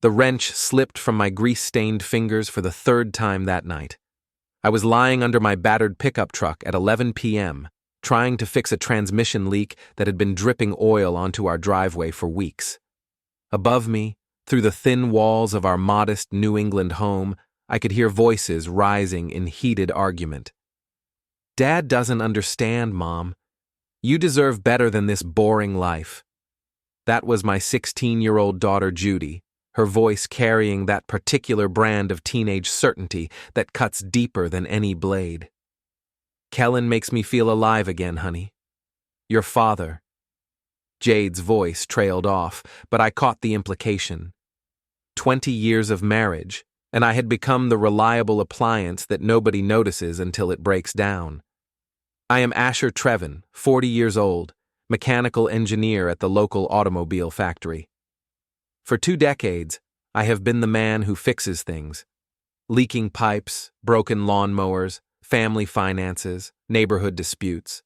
The wrench slipped from my grease-stained fingers for the third time that night. I was lying under my battered pickup truck at 11 p.m., trying to fix a transmission leak that had been dripping oil onto our driveway for weeks. Above me, through the thin walls of our modest New England home, I could hear voices rising in heated argument. "Dad doesn't understand, Mom. You deserve better than this boring life." That was my 16-year-old daughter Judy, her voice carrying that particular brand of teenage certainty that cuts deeper than any blade. "Kellen makes me feel alive again, honey. Your father." Jade's voice trailed off, but I caught the implication. 20 years of marriage, and I had become the reliable appliance that nobody notices until it breaks down. "I am Asher Trevan, 40 years old, mechanical engineer at the local automobile factory. For 2 decades, I have been the man who fixes things. Leaking pipes, broken lawnmowers, family finances, neighborhood disputes.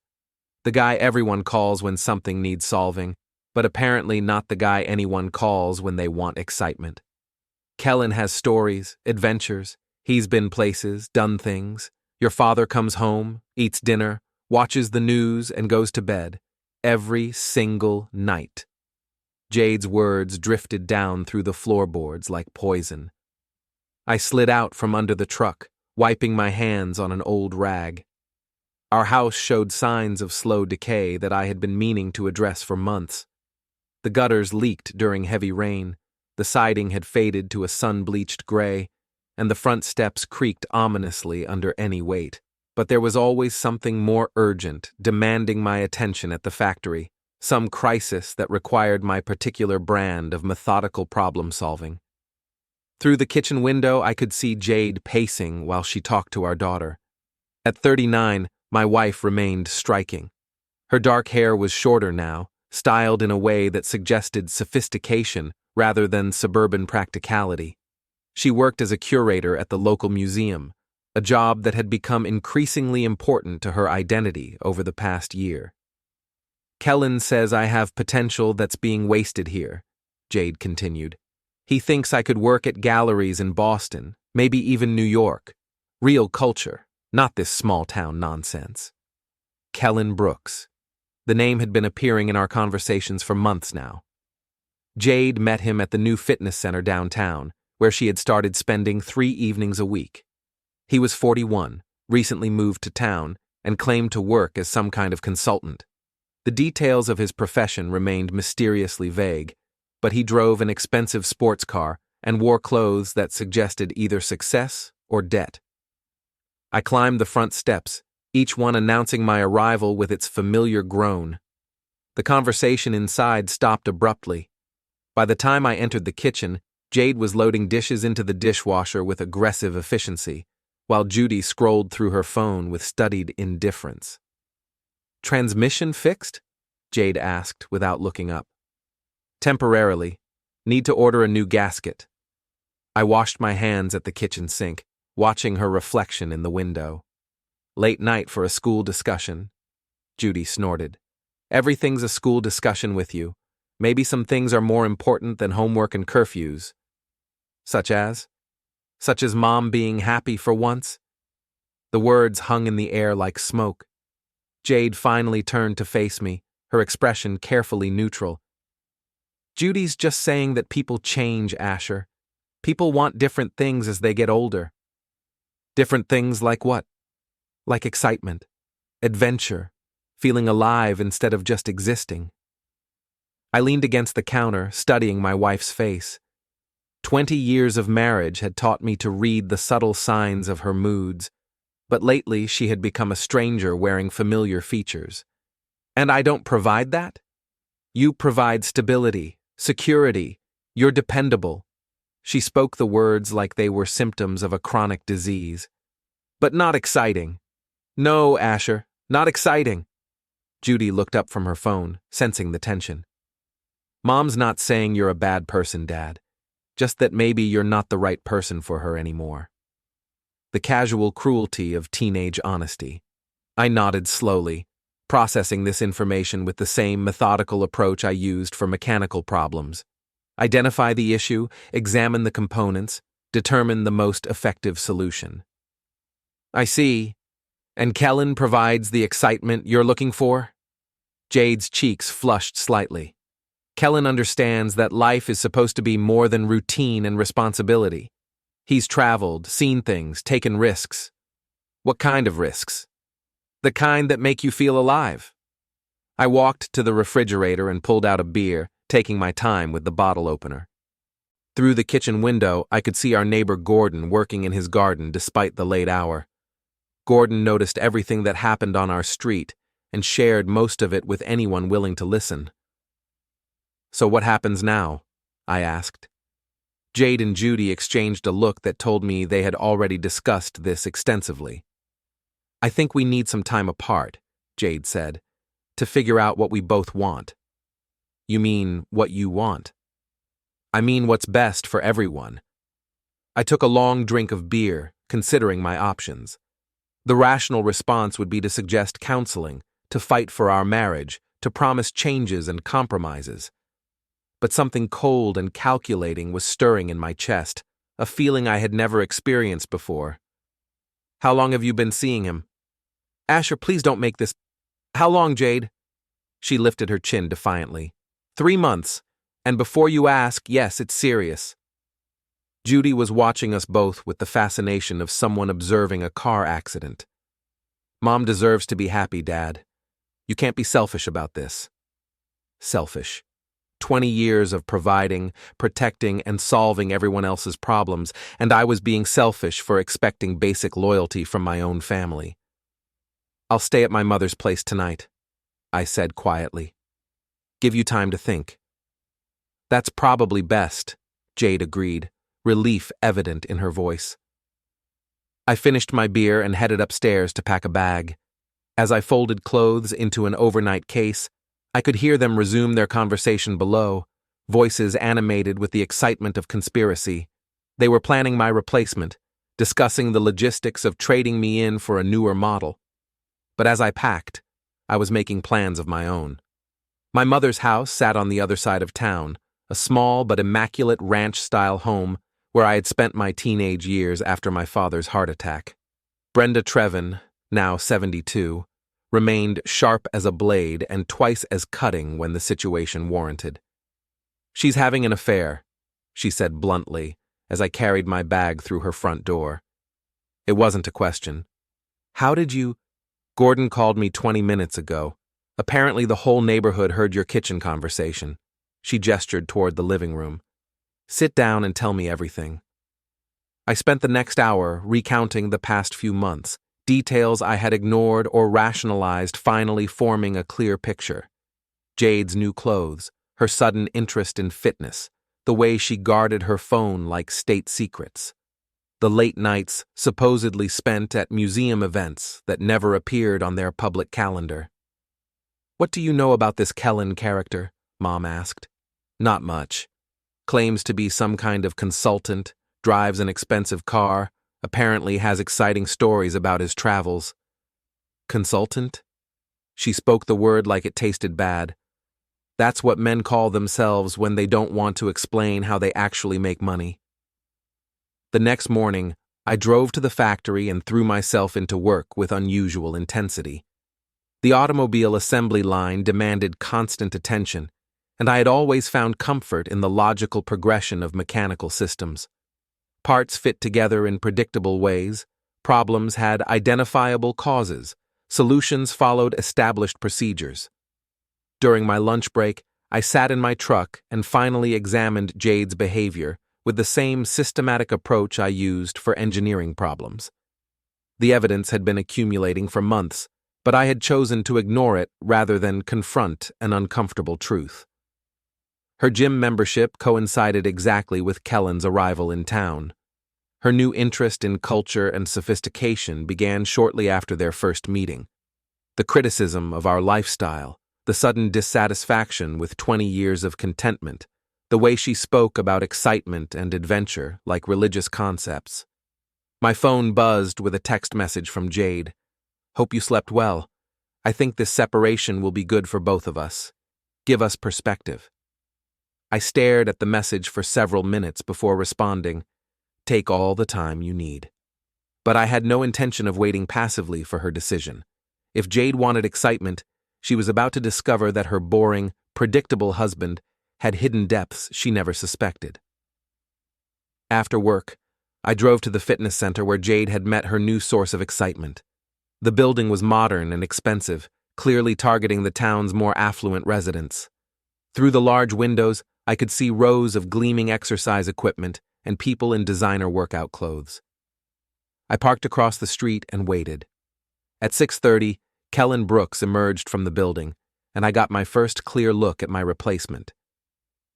The guy everyone calls when something needs solving, but apparently not the guy anyone calls when they want excitement. Kellen has stories, adventures. He's been places, done things. Your father comes home, eats dinner, watches the news, and goes to bed. Every single night." Jade's words drifted down through the floorboards like poison. I slid out from under the truck, wiping my hands on an old rag. Our house showed signs of slow decay that I had been meaning to address for months. The gutters leaked during heavy rain, the siding had faded to a sun-bleached gray, and the front steps creaked ominously under any weight. But there was always something more urgent, demanding my attention at the factory, some crisis that required my particular brand of methodical problem-solving. Through the kitchen window, I could see Jade pacing while she talked to our daughter. At 39, my wife remained striking. Her dark hair was shorter now, styled in a way that suggested sophistication rather than suburban practicality. She worked as a curator at the local museum, a job that had become increasingly important to her identity over the past year. "Kellen says I have potential that's being wasted here," Jade continued. "He thinks I could work at galleries in Boston, maybe even New York. Real culture, not this small-town nonsense." Kellen Brooks. The name had been appearing in our conversations for months now. Jade met him at the new fitness center downtown, where she had started spending 3 evenings a week. He was 41, recently moved to town, and claimed to work as some kind of consultant. The details of his profession remained mysteriously vague, but he drove an expensive sports car and wore clothes that suggested either success or debt. I climbed the front steps, each one announcing my arrival with its familiar groan. The conversation inside stopped abruptly. By the time I entered the kitchen, Jade was loading dishes into the dishwasher with aggressive efficiency, while Judy scrolled through her phone with studied indifference. "Transmission fixed?" Jade asked without looking up. "Temporarily. Need to order a new gasket." I washed my hands at the kitchen sink, watching her reflection in the window. "Late night for a school discussion," Judy snorted. "Everything's a school discussion with you. Maybe some things are more important than homework and curfews." Such as? Such as Mom being happy for once? The words hung in the air like smoke. Jade finally turned to face me, her expression carefully neutral. "Judy's just saying that people change, Asher. People want different things as they get older." "Different things like what?" "Like excitement, adventure, feeling alive instead of just existing." I leaned against the counter, studying my wife's face. 20 years of marriage had taught me to read the subtle signs of her moods, but lately she had become a stranger wearing familiar features. "And I don't provide that? You provide stability, security. You're dependable." She spoke the words like they were symptoms of a chronic disease. "But not exciting." "No, Asher, not exciting." Judy looked up from her phone, sensing the tension. "Mom's not saying you're a bad person, Dad. Just that maybe you're not the right person for her anymore." The casual cruelty of teenage honesty. I nodded slowly, processing this information with the same methodical approach I used for mechanical problems. Identify the issue, examine the components, determine the most effective solution. I see. And Kellen provides the excitement you're looking for? Jade's cheeks flushed slightly. Kellen understands that life is supposed to be more than routine and responsibility. He's traveled, seen things, taken risks. What kind of risks? The kind that make you feel alive. I walked to the refrigerator and pulled out a beer, taking my time with the bottle opener. Through the kitchen window, I could see our neighbor Gordon working in his garden despite the late hour. Gordon noticed everything that happened on our street and shared most of it with anyone willing to listen. So what happens now? I asked. Jade and Judy exchanged a look that told me they had already discussed this extensively. I think we need some time apart, Jade said, to figure out what we both want. You mean what you want? I mean what's best for everyone. I took a long drink of beer, considering my options. The rational response would be to suggest counseling, to fight for our marriage, to promise changes and compromises. But something cold and calculating was stirring in my chest, a feeling I had never experienced before. How long have you been seeing him? Asher, please don't make this. How long, Jade? She lifted her chin defiantly. 3 months. And before you ask, yes, it's serious. Judy was watching us both with the fascination of someone observing a car accident. Mom deserves to be happy, Dad. You can't be selfish about this. Selfish. 20 years of providing, protecting, and solving everyone else's problems, and I was being selfish for expecting basic loyalty from my own family. I'll stay at my mother's place tonight, I said quietly. Give you time to think. That's probably best, Jade agreed, relief evident in her voice. I finished my beer and headed upstairs to pack a bag. As I folded clothes into an overnight case, I could hear them resume their conversation below, voices animated with the excitement of conspiracy. They were planning my replacement, discussing the logistics of trading me in for a newer model. But as I packed, I was making plans of my own. My mother's house sat on the other side of town, a small but immaculate ranch-style home where I had spent my teenage years after my father's heart attack. Brenda Trevan, now 72, remained sharp as a blade and twice as cutting when the situation warranted. She's having an affair, she said bluntly as I carried my bag through her front door. It wasn't a question. How did you? Gordon called me 20 minutes ago. Apparently the whole neighborhood heard your kitchen conversation. She gestured toward the living room. Sit down and tell me everything. I spent the next hour recounting the past few months, details I had ignored or rationalized finally forming a clear picture. Jade's new clothes, her sudden interest in fitness, the way she guarded her phone like state secrets. The late nights supposedly spent at museum events that never appeared on their public calendar. What do you know about this Kellen character? Mom asked. Not much. Claims to be some kind of consultant, drives an expensive car, apparently has exciting stories about his travels. Consultant? She spoke the word like it tasted bad. That's what men call themselves when they don't want to explain how they actually make money. The next morning, I drove to the factory and threw myself into work with unusual intensity. The automobile assembly line demanded constant attention, and I had always found comfort in the logical progression of mechanical systems. Parts fit together in predictable ways, problems had identifiable causes, solutions followed established procedures. During my lunch break, I sat in my truck and finally examined Jade's behavior with the same systematic approach I used for engineering problems. The evidence had been accumulating for months, but I had chosen to ignore it rather than confront an uncomfortable truth. Her gym membership coincided exactly with Kellen's arrival in town. Her new interest in culture and sophistication began shortly after their first meeting. The criticism of our lifestyle, the sudden dissatisfaction with 20 years of contentment, the way she spoke about excitement and adventure like religious concepts. My phone buzzed with a text message from Jade. Hope you slept well. I think this separation will be good for both of us. Give us perspective. I stared at the message for several minutes before responding, "Take all the time you need." But I had no intention of waiting passively for her decision. If Jade wanted excitement, she was about to discover that her boring, predictable husband had hidden depths she never suspected. After work, I drove to the fitness center where Jade had met her new source of excitement. The building was modern and expensive, clearly targeting the town's more affluent residents. Through the large windows, I could see rows of gleaming exercise equipment and people in designer workout clothes. I parked across the street and waited. At 6:30, Kellen Brooks emerged from the building, and I got my first clear look at my replacement.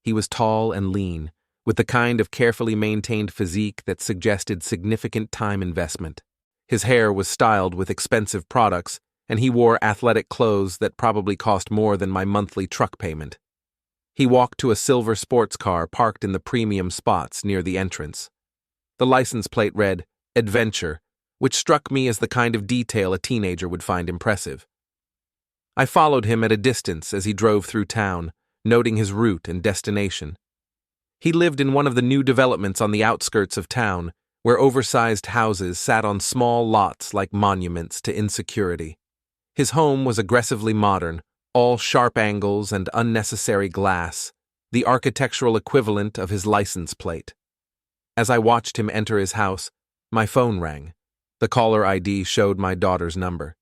He was tall and lean, with the kind of carefully maintained physique that suggested significant time investment. His hair was styled with expensive products, and he wore athletic clothes that probably cost more than my monthly truck payment. He walked to a silver sports car parked in the premium spots near the entrance. The license plate read, "Adventure," which struck me as the kind of detail a teenager would find impressive. I followed him at a distance as he drove through town, noting his route and destination. He lived in one of the new developments on the outskirts of town, where oversized houses sat on small lots like monuments to insecurity. His home was aggressively modern, all sharp angles and unnecessary glass, the architectural equivalent of his license plate. As I watched him enter his house, my phone rang. The caller ID showed my daughter's number.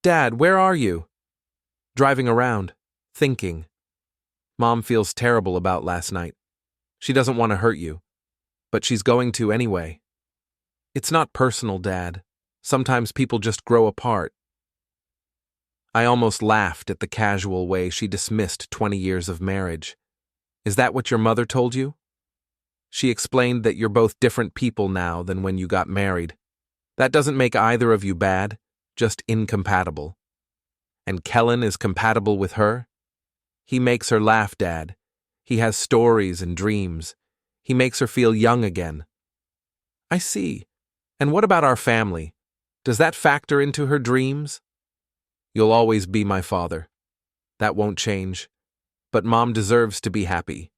"Dad, where are you?" "Driving around, thinking. Mom feels terrible about last night. She doesn't want to hurt you, but she's going to anyway." "It's not personal, Dad. Sometimes people just grow apart." I almost laughed at the casual way she dismissed 20 years of marriage. "Is that what your mother told you?" "She explained that you're both different people now than when you got married. That doesn't make either of you bad, just incompatible." "And Kellen is compatible with her?" "He makes her laugh, Dad. He has stories and dreams. He makes her feel young again." "I see. And what about our family? Does that factor into her dreams?" "You'll always be my father. That won't change. But Mom deserves to be happy."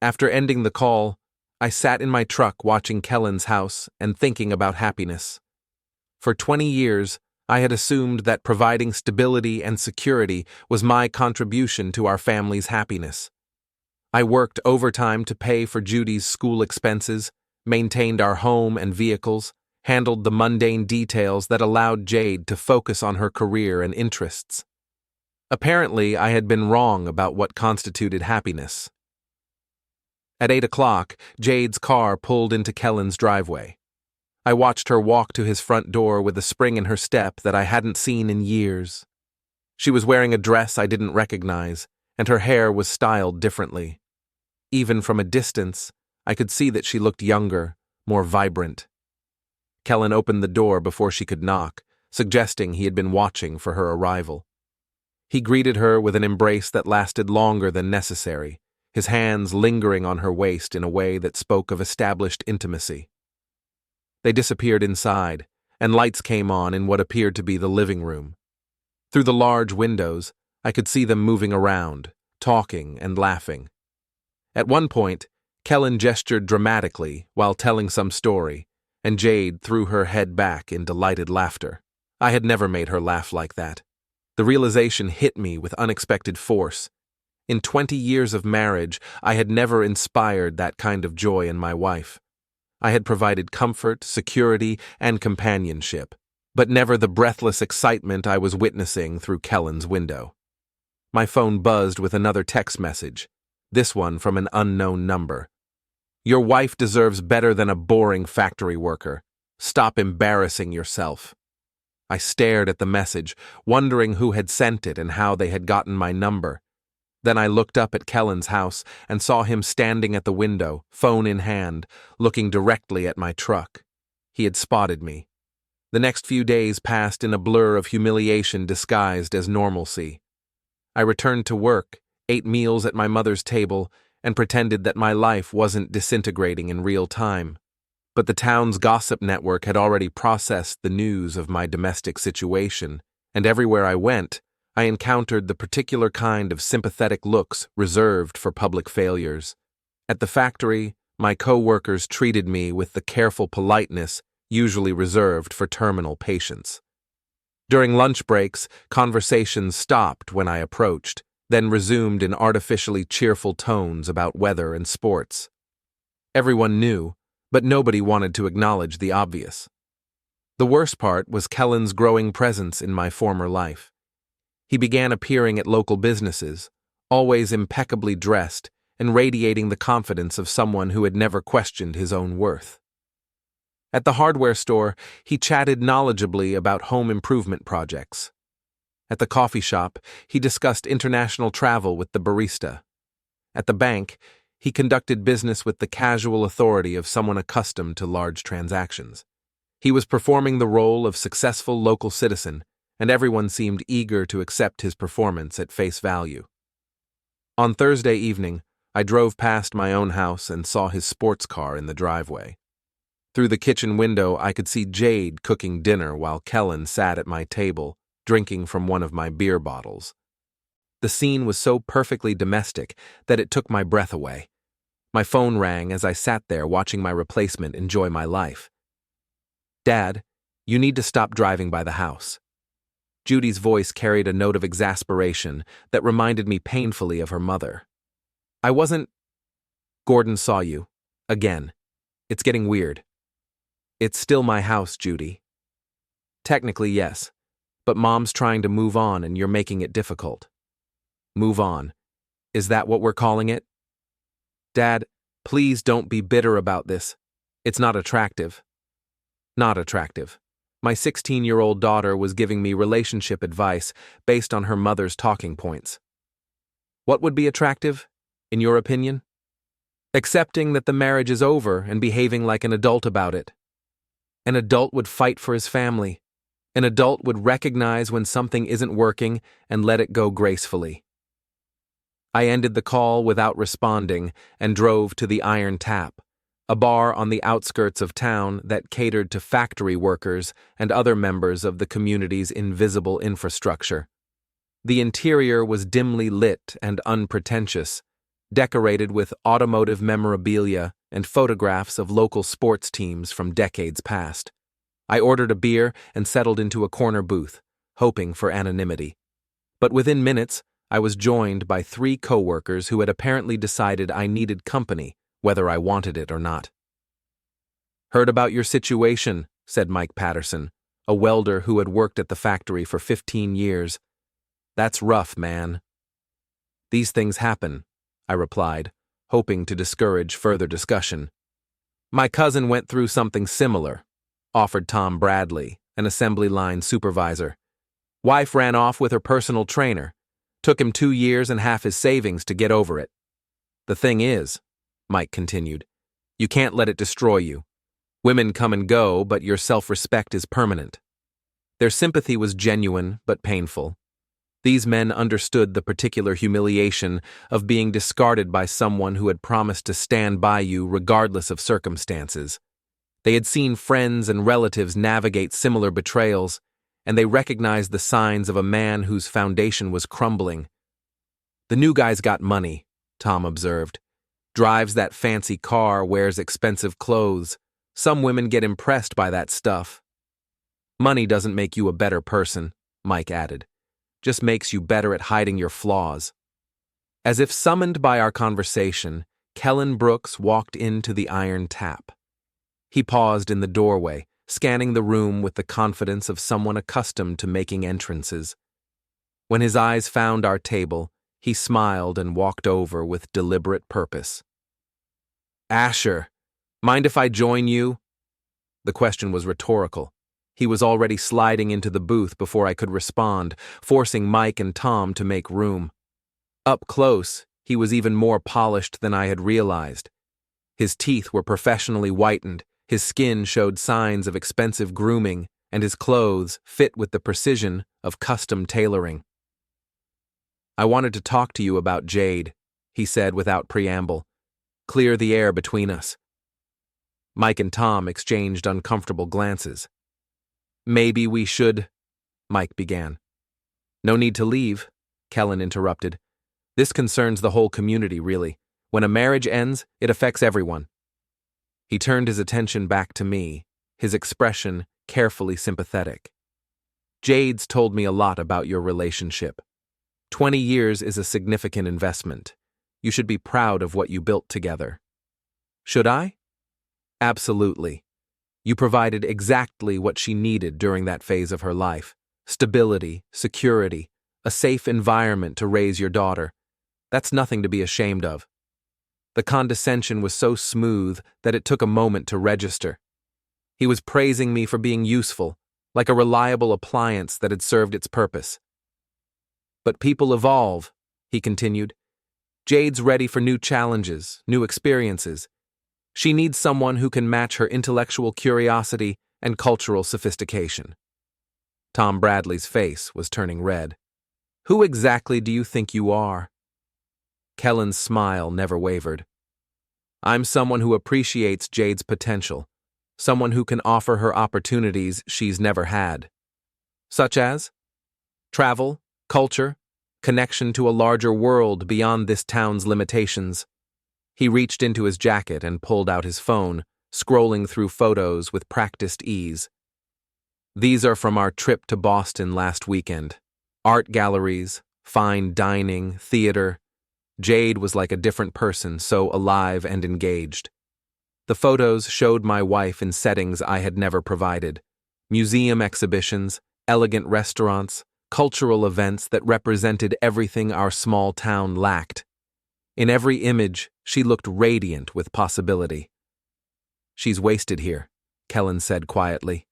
After ending the call, I sat in my truck watching Kellen's house and thinking about happiness. For 20 years, I had assumed that providing stability and security was my contribution to our family's happiness. I worked overtime to pay for Judy's school expenses, maintained our home and vehicles, handled the mundane details that allowed Jade to focus on her career and interests. Apparently, I had been wrong about what constituted happiness. At 8 o'clock, Jade's car pulled into Kellen's driveway. I watched her walk to his front door with a spring in her step that I hadn't seen in years. She was wearing a dress I didn't recognize, and her hair was styled differently. Even from a distance, I could see that she looked younger, more vibrant. Kellen opened the door before she could knock, suggesting he had been watching for her arrival. He greeted her with an embrace that lasted longer than necessary, his hands lingering on her waist in a way that spoke of established intimacy. They disappeared inside, and lights came on in what appeared to be the living room. Through the large windows, I could see them moving around, talking and laughing. At one point, Kellen gestured dramatically while telling some story, and Jade threw her head back in delighted laughter. I had never made her laugh like that. The realization hit me with unexpected force. In 20 years of marriage, I had never inspired that kind of joy in my wife. I had provided comfort, security, and companionship, but never the breathless excitement I was witnessing through Kellen's window. My phone buzzed with another text message, this one from an unknown number. "Your wife deserves better than a boring factory worker. Stop embarrassing yourself." I stared at the message, wondering who had sent it and how they had gotten my number. Then I looked up at Kellen's house and saw him standing at the window, phone in hand, looking directly at my truck. He had spotted me. The next few days passed in a blur of humiliation disguised as normalcy. I returned to work, ate meals at my mother's table, and pretended that my life wasn't disintegrating in real time. But the town's gossip network had already processed the news of my domestic situation, and everywhere I went, I encountered the particular kind of sympathetic looks reserved for public failures. At the factory, my co-workers treated me with the careful politeness usually reserved for terminal patients. During lunch breaks, conversations stopped when I approached, then resumed in artificially cheerful tones about weather and sports. Everyone knew, but nobody wanted to acknowledge the obvious. The worst part was Kellen's growing presence in my former life. He began appearing at local businesses, always impeccably dressed and radiating the confidence of someone who had never questioned his own worth. At the hardware store, he chatted knowledgeably about home improvement projects. At the coffee shop, he discussed international travel with the barista. At the bank, he conducted business with the casual authority of someone accustomed to large transactions. He was performing the role of successful local citizen, and everyone seemed eager to accept his performance at face value. On Thursday evening, I drove past my own house and saw his sports car in the driveway. Through the kitchen window, I could see Jade cooking dinner while Kellen sat at my table, drinking from one of my beer bottles. The scene was so perfectly domestic that it took my breath away. My phone rang as I sat there watching my replacement enjoy my life. "Dad, you need to stop driving by the house." Judy's voice carried a note of exasperation that reminded me painfully of her mother. "I wasn't—" "Gordon saw you. Again. It's getting weird." "It's still my house, Judy." "Technically, yes, but Mom's trying to move on and you're making it difficult." "Move on? Is that what we're calling it?" "Dad, please don't be bitter about this. It's not attractive." "Not attractive. My 16-year-old daughter was giving me relationship advice based on her mother's talking points." "What would be attractive, in your opinion?" "Accepting that the marriage is over and behaving like an adult about it. An adult would fight for his family. An adult would recognize when something isn't working and let it go gracefully." I ended the call without responding and drove to the Iron Tap, a bar on the outskirts of town that catered to factory workers and other members of the community's invisible infrastructure. The interior was dimly lit and unpretentious, decorated with automotive memorabilia and photographs of local sports teams from decades past. I ordered a beer and settled into a corner booth, hoping for anonymity. But within minutes, I was joined by 3 coworkers who had apparently decided I needed company, whether I wanted it or not. "Heard about your situation," said Mike Patterson, a welder who had worked at the factory for 15 years. "That's rough, man." "These things happen," I replied, hoping to discourage further discussion. "My cousin went through something similar," offered Tom Bradley, an assembly line supervisor. "Wife ran off with her personal trainer. Took him 2 years and half his savings to get over it. The thing is," Mike continued, "you can't let it destroy you. Women come and go, but your self-respect is permanent." Their sympathy was genuine but painful. These men understood the particular humiliation of being discarded by someone who had promised to stand by you regardless of circumstances. They had seen friends and relatives navigate similar betrayals, and they recognized the signs of a man whose foundation was crumbling. "The new guy's got money," Tom observed. "Drives that fancy car, wears expensive clothes. Some women get impressed by that stuff." "Money doesn't make you a better person," Mike added. "Just makes you better at hiding your flaws." As if summoned by our conversation, Kellen Brooks walked into the Iron Tap. He paused in the doorway, scanning the room with the confidence of someone accustomed to making entrances. When his eyes found our table, he smiled and walked over with deliberate purpose. "Asher, mind if I join you?" The question was rhetorical. He was already sliding into the booth before I could respond, forcing Mike and Tom to make room. Up close, he was even more polished than I had realized. His teeth were professionally whitened, his skin showed signs of expensive grooming, and his clothes fit with the precision of custom tailoring. "I wanted to talk to you about Jade," he said without preamble. "Clear the air between us." Mike and Tom exchanged uncomfortable glances. "Maybe we should," Mike began. No need to leave, Kellen interrupted. This concerns the whole community, really. When a marriage ends, it affects everyone. He turned his attention back to me, his expression carefully sympathetic. Jade's told me a lot about your relationship. 20 years is a significant investment. You should be proud of what you built together. Should I? Absolutely. You provided exactly what she needed during that phase of her life. Stability, security, a safe environment to raise your daughter. That's nothing to be ashamed of. The condescension was so smooth that it took a moment to register. He was praising me for being useful, like a reliable appliance that had served its purpose. But people evolve, he continued. Jade's ready for new challenges, new experiences. She needs someone who can match her intellectual curiosity and cultural sophistication. Tom Bradley's face was turning red. Who exactly do you think you are? Kellen's smile never wavered. I'm someone who appreciates Jade's potential, someone who can offer her opportunities she's never had. Such as travel, culture, connection to a larger world beyond this town's limitations. He reached into his jacket and pulled out his phone, scrolling through photos with practiced ease. These are from our trip to Boston last weekend. Art galleries, fine dining, theater. Jade was like a different person, so alive and engaged. The photos showed my wife in settings I had never provided. Museum exhibitions, elegant restaurants, cultural events that represented everything our small town lacked. In every image, she looked radiant with possibility. She's wasted here, Kellen said quietly.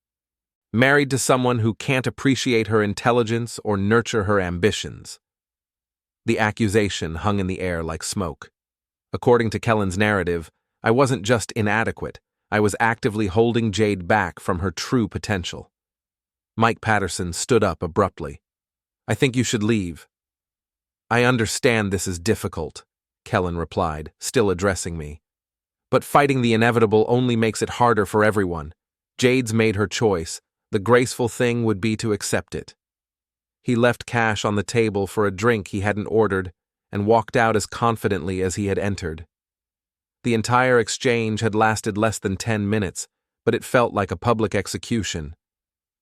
Married to someone who can't appreciate her intelligence or nurture her ambitions. The accusation hung in the air like smoke. According to Kellen's narrative, I wasn't just inadequate, I was actively holding Jade back from her true potential. Mike Patterson stood up abruptly. I think you should leave. I understand this is difficult, Kellen replied, still addressing me. But fighting the inevitable only makes it harder for everyone. Jade's made her choice. The graceful thing would be to accept it. He left cash on the table for a drink he hadn't ordered and walked out as confidently as he had entered. The entire exchange had lasted less than 10 minutes, but it felt like a public execution.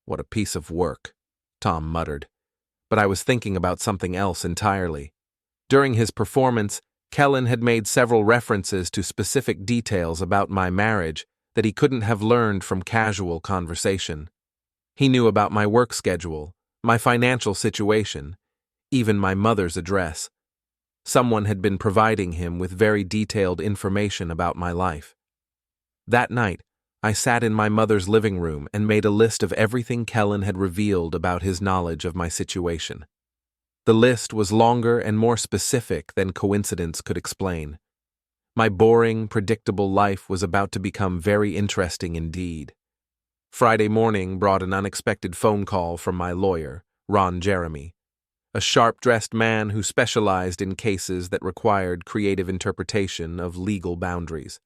What a piece of work, Tom muttered. But I was thinking about something else entirely. During his performance, Kellen had made several references to specific details about my marriage that he couldn't have learned from casual conversation. He knew about my work schedule, my financial situation, even my mother's address. Someone had been providing him with very detailed information about my life. That night, I sat in my mother's living room and made a list of everything Kellen had revealed about his knowledge of my situation. The list was longer and more specific than coincidence could explain. My boring, predictable life was about to become very interesting indeed. Friday morning brought an unexpected phone call from my lawyer, Ron Jeremy, a sharp-dressed man who specialized in cases that required creative interpretation of legal boundaries.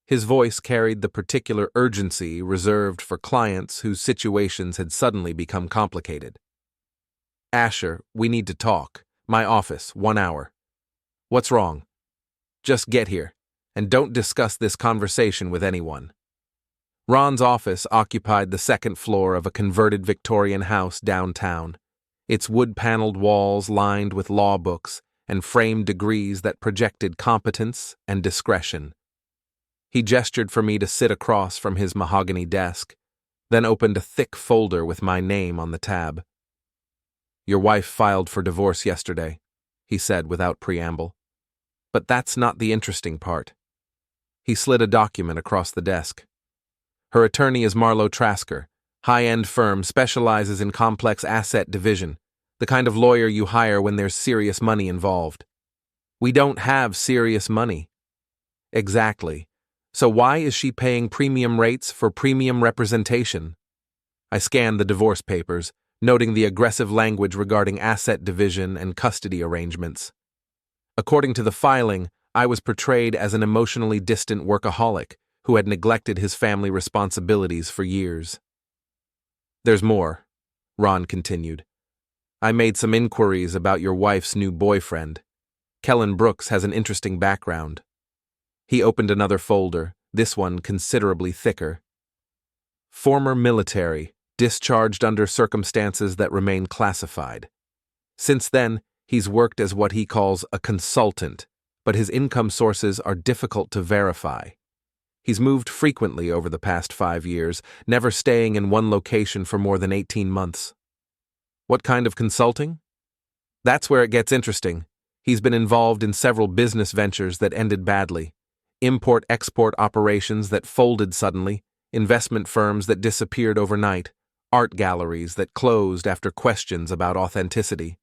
His voice carried the particular urgency reserved for clients whose situations had suddenly become complicated. Asher, we need to talk. My office, 1 hour. What's wrong? Just get here, and don't discuss this conversation with anyone. Ron's office occupied the second floor of a converted Victorian house downtown, its wood-paneled walls lined with law books and framed degrees that projected competence and discretion. He gestured for me to sit across from his mahogany desk, then opened a thick folder with my name on the tab. Your wife filed for divorce yesterday, he said without preamble. But that's not the interesting part. He slid a document across the desk. Her attorney is Marlowe Trasker, high-end firm, specializes in complex asset division, the kind of lawyer you hire when there's serious money involved. We don't have serious money. Exactly. So why is she paying premium rates for premium representation? I scanned the divorce papers, noting the aggressive language regarding asset division and custody arrangements. According to the filing, I was portrayed as an emotionally distant workaholic who had neglected his family responsibilities for years. There's more, Ron continued. I made some inquiries about your wife's new boyfriend. Kellen Brooks has an interesting background. He opened another folder, this one considerably thicker. Former military, discharged under circumstances that remain classified. Since then, he's worked as what he calls a consultant, but his income sources are difficult to verify. He's moved frequently over the past 5 years, never staying in one location for more than 18 months. What kind of consulting? That's where it gets interesting. He's been involved in several business ventures that ended badly. Import-export operations that folded suddenly, investment firms that disappeared overnight, art galleries that closed after questions about authenticity.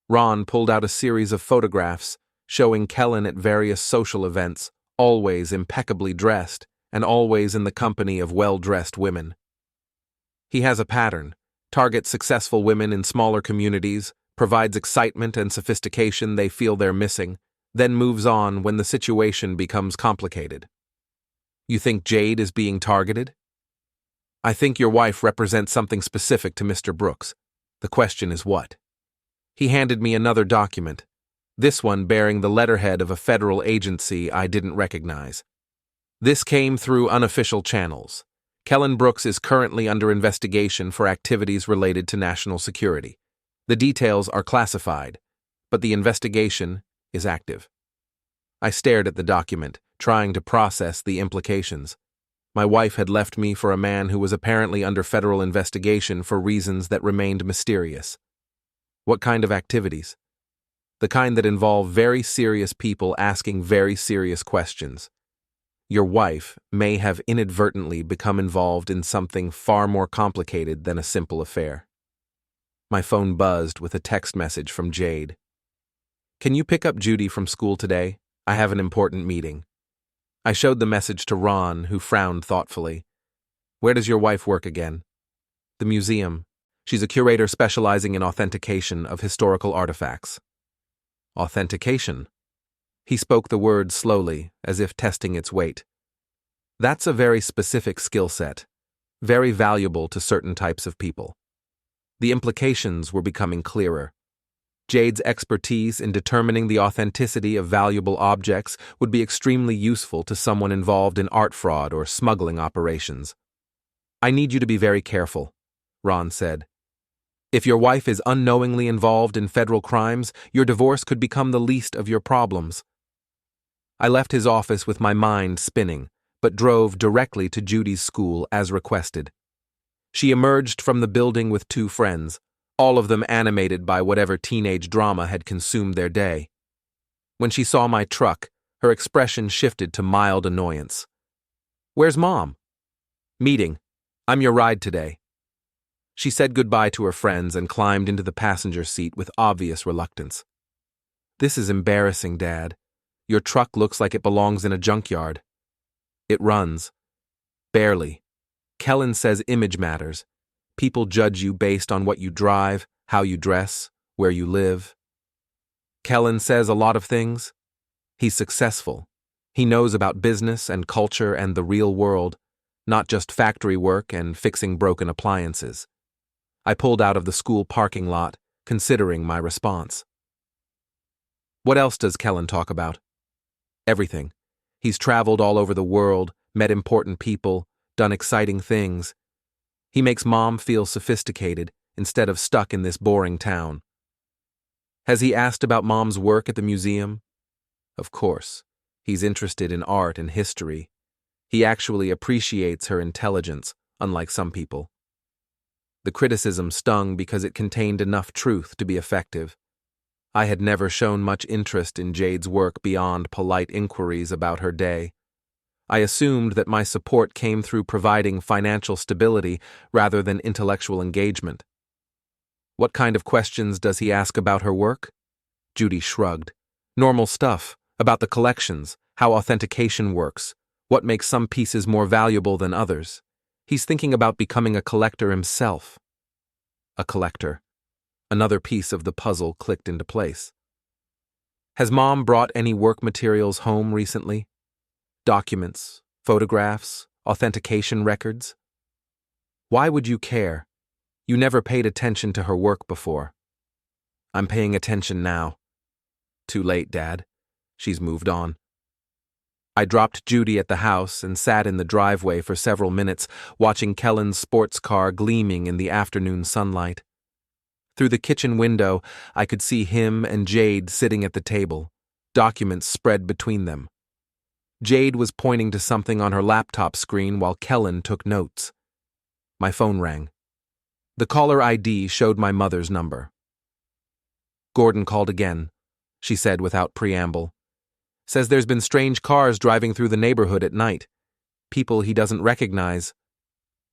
Ron pulled out a series of photographs showing Kellen at various social events, always impeccably dressed and always in the company of well-dressed women. He has a pattern, targets successful women in smaller communities, provides excitement and sophistication they feel they're missing, then moves on when the situation becomes complicated. You think Jade is being targeted? I think your wife represents something specific to Mr. Brooks. The question is what? He handed me another document, this one bearing the letterhead of a federal agency I didn't recognize. This came through unofficial channels. Kellen Brooks is currently under investigation for activities related to national security. The details are classified, but the investigation is active. I stared at the document, trying to process the implications. My wife had left me for a man who was apparently under federal investigation for reasons that remained mysterious. What kind of activities? The kind that involve very serious people asking very serious questions. Your wife may have inadvertently become involved in something far more complicated than a simple affair. My phone buzzed with a text message from Jade. Can you pick up Judy from school today? I have an important meeting. I showed the message to Ron, who frowned thoughtfully. Where does your wife work again? The museum. She's a curator specializing in authentication of historical artifacts. Authentication? He spoke the word slowly, as if testing its weight. That's a very specific skill set, very valuable to certain types of people. The implications were becoming clearer. Jade's expertise in determining the authenticity of valuable objects would be extremely useful to someone involved in art fraud or smuggling operations. I need you to be very careful, Ron said. If your wife is unknowingly involved in federal crimes, your divorce could become the least of your problems. I left his office with my mind spinning, but drove directly to Judy's school as requested. She emerged from the building with 2 friends, all of them animated by whatever teenage drama had consumed their day. When she saw my truck, her expression shifted to mild annoyance. Where's Mom? Meeting. I'm your ride today. She said goodbye to her friends and climbed into the passenger seat with obvious reluctance. This is embarrassing, Dad. Your truck looks like it belongs in a junkyard. It runs. Barely. Kellen says image matters. People judge you based on what you drive, how you dress, where you live. Kellen says a lot of things. He's successful. He knows about business and culture and the real world, not just factory work and fixing broken appliances. I pulled out of the school parking lot, considering my response. What else does Kellen talk about? Everything. He's traveled all over the world, met important people, done exciting things. He makes Mom feel sophisticated instead of stuck in this boring town. Has he asked about Mom's work at the museum? Of course. He's interested in art and history. He actually appreciates her intelligence, unlike some people. The criticism stung because it contained enough truth to be effective. I had never shown much interest in Jade's work beyond polite inquiries about her day. I assumed that my support came through providing financial stability rather than intellectual engagement. What kind of questions does he ask about her work? Judy shrugged. Normal stuff, about the collections, how authentication works, what makes some pieces more valuable than others. He's thinking about becoming a collector himself. A collector. Another piece of the puzzle clicked into place. Has Mom brought any work materials home recently? Documents, photographs, authentication records? Why would you care? You never paid attention to her work before. I'm paying attention now. Too late, Dad. She's moved on. I dropped Judy at the house and sat in the driveway for several minutes, watching Kellen's sports car gleaming in the afternoon sunlight. Through the kitchen window, I could see him and Jade sitting at the table, documents spread between them. Jade was pointing to something on her laptop screen while Kellen took notes. My phone rang. The caller ID showed my mother's number. Gordon called again, she said without preamble. Says there's been strange cars driving through the neighborhood at night. People he doesn't recognize.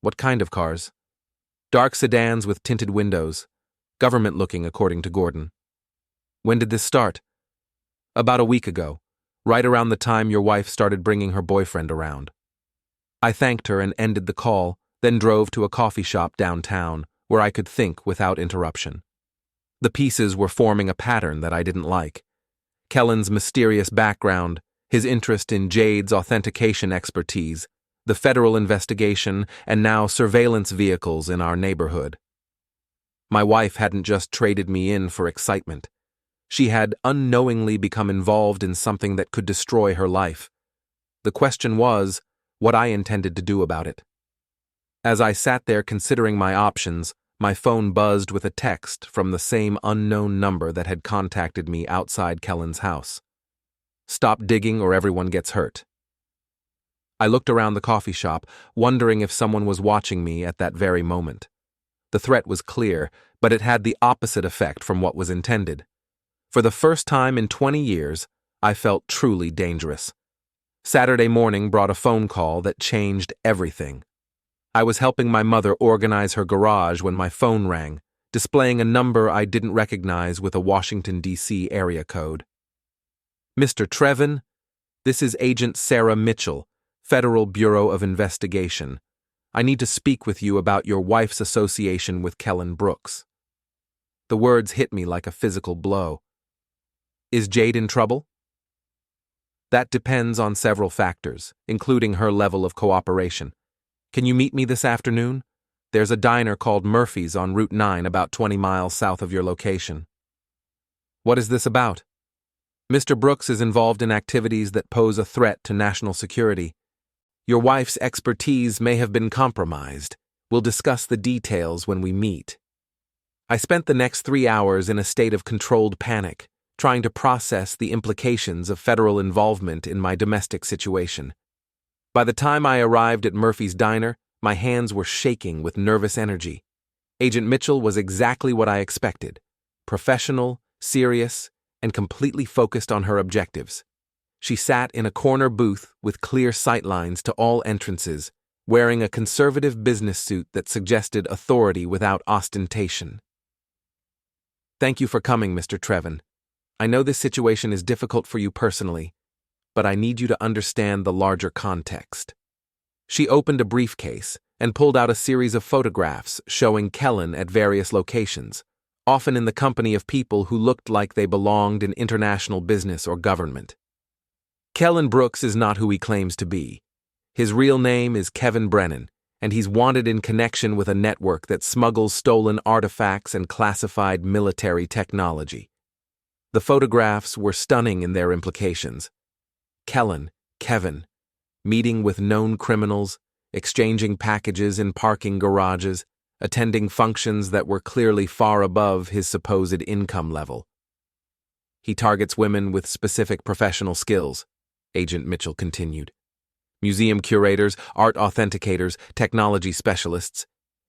What kind of cars? Dark sedans with tinted windows. Government-looking, according to Gordon. When did this start? About a week ago, right around the time your wife started bringing her boyfriend around. I thanked her and ended the call, then drove to a coffee shop downtown, where I could think without interruption. The pieces were forming a pattern that I didn't like. Kellen's mysterious background, his interest in Jade's authentication expertise, the federal investigation, and now surveillance vehicles in our neighborhood. My wife hadn't just traded me in for excitement. She had unknowingly become involved in something that could destroy her life. The question was, what I intended to do about it. As I sat there considering my options, my phone buzzed with a text from the same unknown number that had contacted me outside Kellen's house. Stop digging or everyone gets hurt. I looked around the coffee shop, wondering if someone was watching me at that very moment. The threat was clear, but it had the opposite effect from what was intended. For the first time in 20 years, I felt truly dangerous. Saturday morning brought a phone call that changed everything. I was helping my mother organize her garage when my phone rang, displaying a number I didn't recognize with a Washington, D.C. area code. Mr. Trevan, this is Agent Sarah Mitchell, Federal Bureau of Investigation. I need to speak with you about your wife's association with Kellen Brooks. The words hit me like a physical blow. Is Jade in trouble? That depends on several factors, including her level of cooperation. Can you meet me this afternoon? There's a diner called Murphy's on Route 9 about 20 miles south of your location. What is this about? Mr. Brooks is involved in activities that pose a threat to national security. Your wife's expertise may have been compromised. We'll discuss the details when we meet. I spent the next 3 hours in a state of controlled panic, trying to process the implications of federal involvement in my domestic situation. By the time I arrived at Murphy's Diner, my hands were shaking with nervous energy. Agent Mitchell was exactly what I expected: professional, serious, and completely focused on her objectives. She sat in a corner booth with clear sightlines to all entrances, wearing a conservative business suit that suggested authority without ostentation. Thank you for coming, Mr. Trevan. I know this situation is difficult for you personally, but I need you to understand the larger context. She opened a briefcase and pulled out a series of photographs showing Kellen at various locations, often in the company of people who looked like they belonged in international business or government. Kellen Brooks is not who he claims to be. His real name is Kevin Brennan, and he's wanted in connection with a network that smuggles stolen artifacts and classified military technology. The photographs were stunning in their implications. Kevin, meeting with known criminals, exchanging packages in parking garages, attending functions that were clearly far above his supposed income level. He targets women with specific professional skills, Agent Mitchell continued. Museum curators, art authenticators, technology specialists.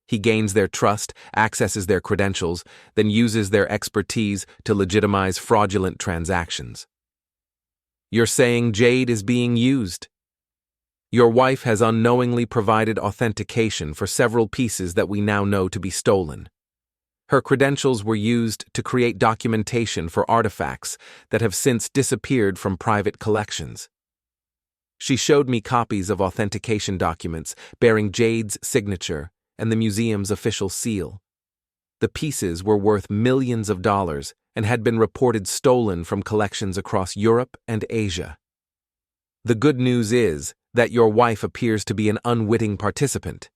He gains their trust, accesses their credentials, then uses their expertise to legitimize fraudulent transactions. You're saying Jade is being used? Your wife has unknowingly provided authentication for several pieces that we now know to be stolen. Her credentials were used to create documentation for artifacts that have since disappeared from private collections. She showed me copies of authentication documents bearing Jade's signature and the museum's official seal. The pieces were worth millions of dollars and had been reported stolen from collections across Europe and Asia. The good news is that your wife appears to be an unwitting participant.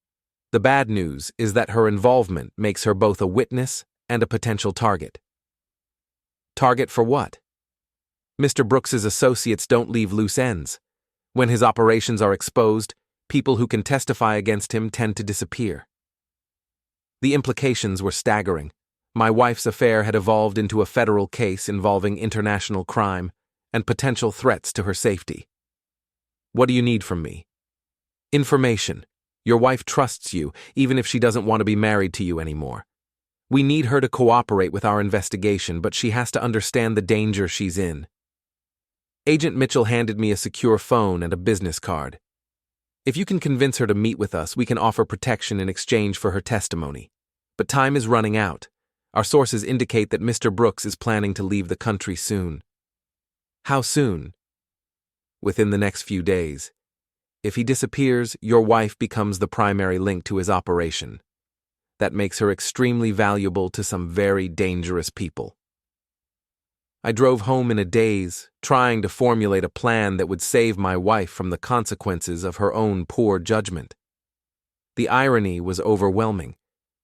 The bad news is that her involvement makes her both a witness and a potential target. Target for what? Mr. Brooks's associates don't leave loose ends. When his operations are exposed, people who can testify against him tend to disappear. The implications were staggering. My wife's affair had evolved into a federal case involving international crime and potential threats to her safety. What do you need from me? Information. Your wife trusts you, even if she doesn't want to be married to you anymore. We need her to cooperate with our investigation, but she has to understand the danger she's in. Agent Mitchell handed me a secure phone and a business card. If you can convince her to meet with us, we can offer protection in exchange for her testimony. But time is running out. Our sources indicate that Mr. Brooks is planning to leave the country soon. How soon? Within the next few days. If he disappears, your wife becomes the primary link to his operation. That makes her extremely valuable to some very dangerous people. I drove home in a daze, trying to formulate a plan that would save my wife from the consequences of her own poor judgment. The irony was overwhelming.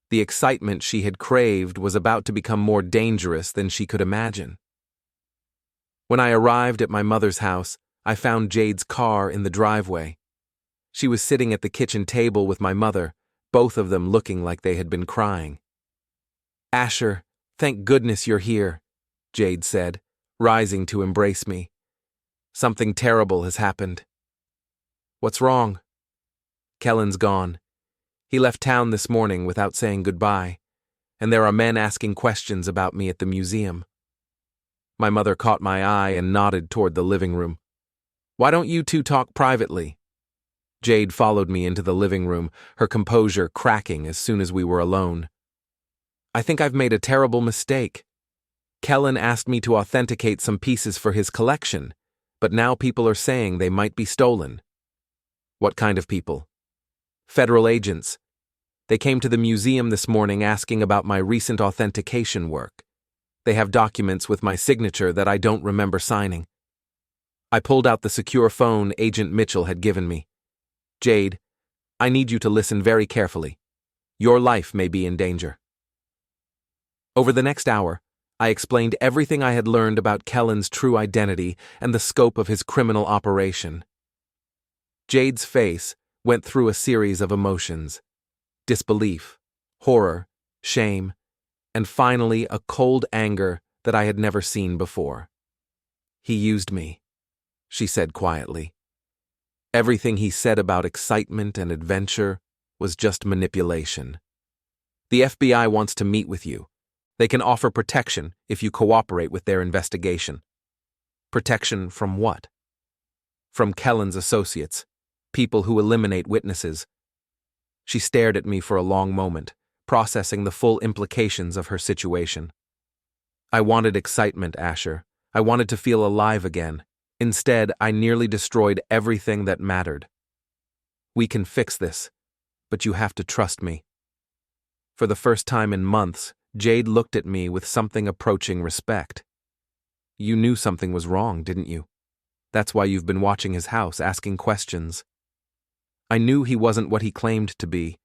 The excitement she had craved was about to become more dangerous than she could imagine. When I arrived at my mother's house, I found Jade's car in the driveway. She was sitting at the kitchen table with my mother, both of them looking like they had been crying. "Asher, thank goodness you're here," Jade said, rising to embrace me. "Something terrible has happened." "What's wrong?" "Kellen's gone. He left town this morning without saying goodbye, and there are men asking questions about me at the museum." My mother caught my eye and nodded toward the living room. "Why don't you two talk privately?" Jade followed me into the living room, her composure cracking as soon as we were alone. "I think I've made a terrible mistake. Kellen asked me to authenticate some pieces for his collection, but now people are saying they might be stolen." "What kind of people?" "Federal agents. They came to the museum this morning asking about my recent authentication work. They have documents with my signature that I don't remember signing." I pulled out the secure phone Agent Mitchell had given me. "Jade, I need you to listen very carefully. Your life may be in danger." Over the next hour, I explained everything I had learned about Kellen's true identity and the scope of his criminal operation. Jade's face went through a series of emotions: disbelief, horror, shame, and finally a cold anger that I had never seen before. "He used me," she said quietly. "Everything he said about excitement and adventure was just manipulation. The FBI wants to meet with you. They can offer protection if you cooperate with their investigation." "Protection from what?" "From Kellen's associates, people who eliminate witnesses." She stared at me for a long moment, processing the full implications of her situation. "I wanted excitement, Asher. I wanted to feel alive again. Instead, I nearly destroyed everything that mattered. We can fix this, but you have to trust me." For the first time in months, Jade looked at me with something approaching respect. "You knew something was wrong, didn't you? That's why you've been watching his house, asking questions." "I knew he wasn't what he claimed to be.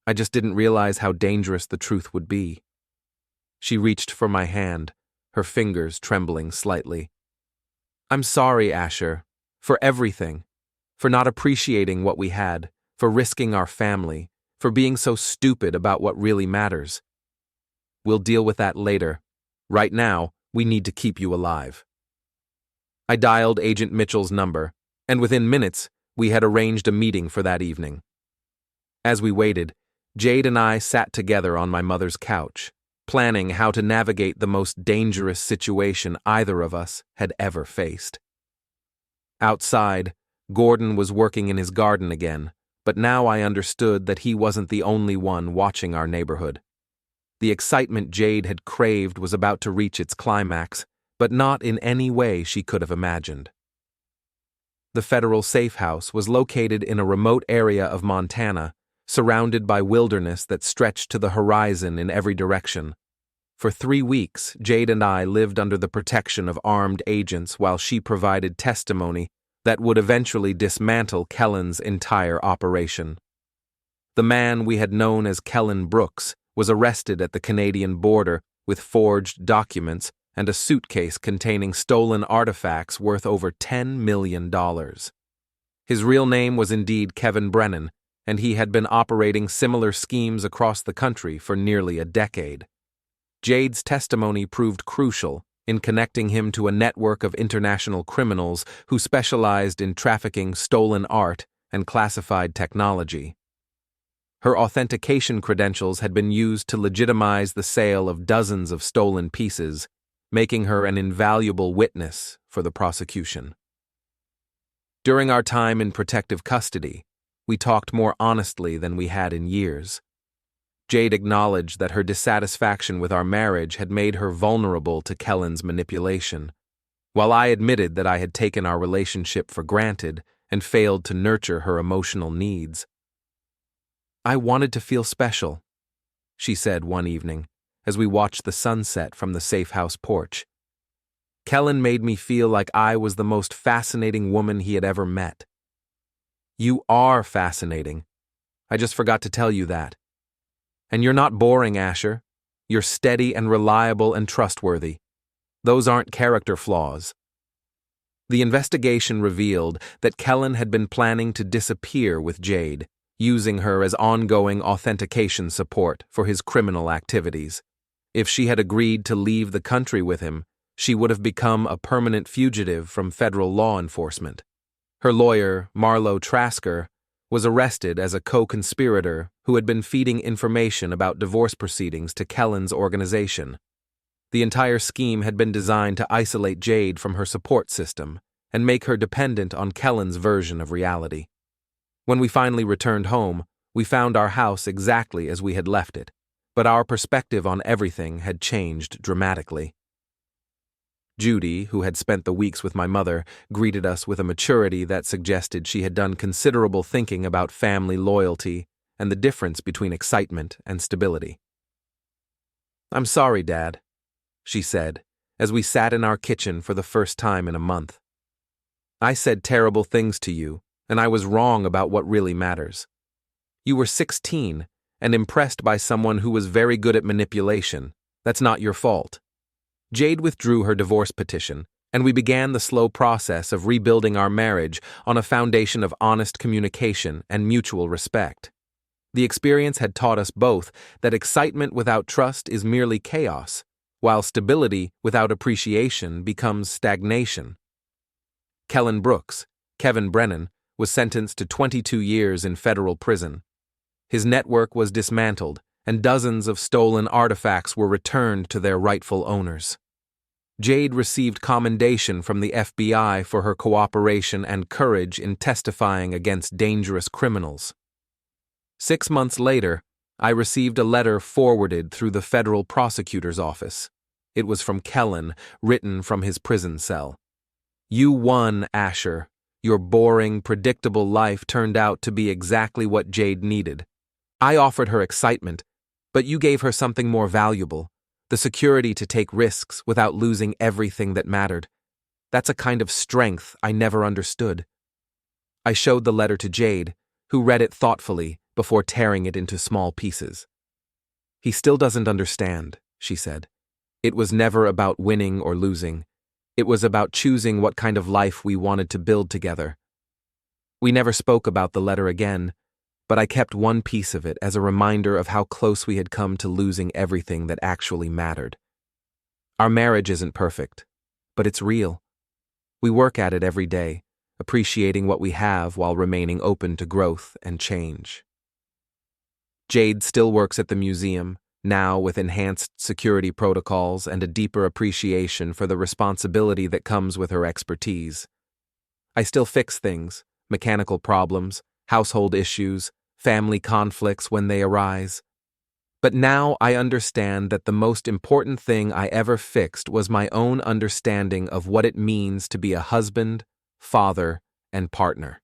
I just didn't realize how dangerous the truth would be." She reached for my hand, her fingers trembling slightly. "I'm sorry, Asher, for everything, for not appreciating what we had, for risking our family, for being so stupid about what really matters. We'll deal with that later. Right now, we need to keep you alive." I dialed Agent Mitchell's number, and within minutes, we had arranged a meeting for that evening. As we waited, Jade and I sat together on my mother's couch, planning how to navigate the most dangerous situation either of us had ever faced. Outside, Gordon was working in his garden again, but now I understood that he wasn't the only one watching our neighborhood. The excitement Jade had craved was about to reach its climax, but not in any way she could have imagined. The federal safe house was located in a remote area of Montana, surrounded by wilderness that stretched to the horizon in every direction. For 3 weeks, Jade and I lived under the protection of armed agents while she provided testimony that would eventually dismantle Kellen's entire operation. The man we had known as Kellen Brooks was arrested at the Canadian border with forged documents and a suitcase containing stolen artifacts worth over $10 million. His real name was indeed Kevin Brennan, and he had been operating similar schemes across the country for nearly a decade. Jade's testimony proved crucial in connecting him to a network of international criminals who specialized in trafficking stolen art and classified technology. Her authentication credentials had been used to legitimize the sale of dozens of stolen pieces, making her an invaluable witness for the prosecution. During our time in protective custody, we talked more honestly than we had in years. Jade acknowledged that her dissatisfaction with our marriage had made her vulnerable to Kellen's manipulation, while I admitted that I had taken our relationship for granted and failed to nurture her emotional needs. "I wanted to feel special," she said one evening, as we watched the sunset from the safe house porch. "Kellen made me feel like I was the most fascinating woman he had ever met." "You are fascinating. I just forgot to tell you that. And you're not boring, Asher. You're steady and reliable and trustworthy. Those aren't character flaws." The investigation revealed that Kellen had been planning to disappear with Jade, using her as ongoing authentication support for his criminal activities. If she had agreed to leave the country with him, she would have become a permanent fugitive from federal law enforcement. Her lawyer, Marlo Trasker, was arrested as a co-conspirator who had been feeding information about divorce proceedings to Kellen's organization. The entire scheme had been designed to isolate Jade from her support system and make her dependent on Kellen's version of reality. When we finally returned home, we found our house exactly as we had left it, but our perspective on everything had changed dramatically. Judy, who had spent the weeks with my mother, greeted us with a maturity that suggested she had done considerable thinking about family loyalty and the difference between excitement and stability. "I'm sorry, Dad," she said, as we sat in our kitchen for the first time in a month. "I said terrible things to you, and I was wrong about what really matters. You were 16 and impressed by someone who was very good at manipulation. That's not your fault." Jade withdrew her divorce petition, and we began the slow process of rebuilding our marriage on a foundation of honest communication and mutual respect. The experience had taught us both that excitement without trust is merely chaos, while stability without appreciation becomes stagnation. Kellen Brooks, Kevin Brennan, was sentenced to 22 years in federal prison. His network was dismantled, and dozens of stolen artifacts were returned to their rightful owners. Jade received commendation from the FBI for her cooperation and courage in testifying against dangerous criminals. 6 months later, I received a letter forwarded through the federal prosecutor's office. It was from Kellen, written from his prison cell. "You won, Asher. Your boring, predictable life turned out to be exactly what Jade needed. I offered her excitement, but you gave her something more valuable, the security to take risks without losing everything that mattered. That's a kind of strength I never understood." I showed the letter to Jade, who read it thoughtfully before tearing it into small pieces. "He still doesn't understand," she said. "It was never about winning or losing. It was about choosing what kind of life we wanted to build together." We never spoke about the letter again, but I kept one piece of it as a reminder of how close we had come to losing everything that actually mattered. Our marriage isn't perfect, but it's real. We work at it every day, appreciating what we have while remaining open to growth and change. Jade still works at the museum, now with enhanced security protocols and a deeper appreciation for the responsibility that comes with her expertise. I still fix things, mechanical problems, household issues, family conflicts when they arise. But now I understand that the most important thing I ever fixed was my own understanding of what it means to be a husband, father, and partner.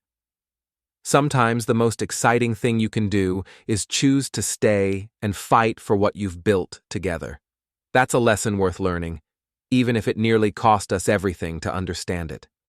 Sometimes the most exciting thing you can do is choose to stay and fight for what you've built together. That's a lesson worth learning, even if it nearly cost us everything to understand it.